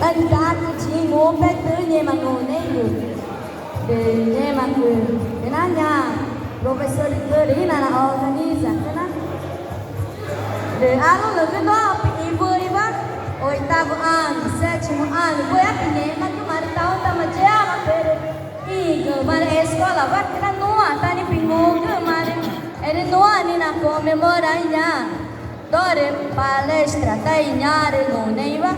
Tân gia cứ chỉ ngủ phải tự nhiên mà ngủ nên ngủ để nhiên mà ngủ thế nào nha professor itu đi là organiza thế nào để alo là cái đó bị ibu iba oitavo ano sétimo ano foi a primeira que maritão tá mas já mas pere igo mas a escola vai que não tá nem pingo mas ele não ani na comemorar nha dore palestra tá inhare no neiva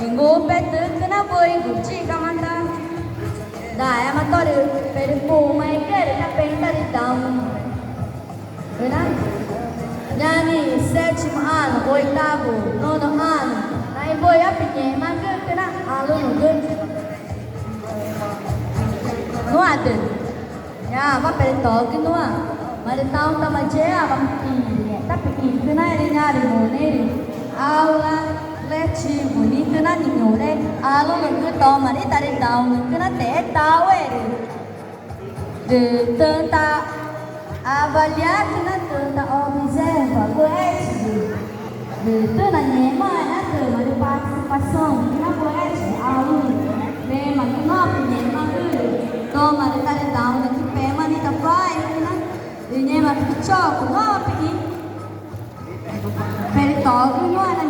ingo petu que na boi gucci camanda daí a matore pere pô mas quer tá penta de down verdade Nhani, sétimo ano, oitavo, nono ano. Nãy bôi áp nhẹ mà cái đó, luôn rồi nuốt được, nha, bắt phải tổ cái nuốt, mà để tao mà chế à, bằng tắt cái này đi nha, đi ngủ đi, aula letivo, ní cái này đi ngủ đây, luôn rồi cứ to mà đi ta đi tao, cái nó té tao ấy, de tanta avaliar que na tanta observa poética de toda nema na tema de participação na poética aluno tema que não nema que toma de tare down na que pema ni ta vai na de nema que choco não pedir per toque não na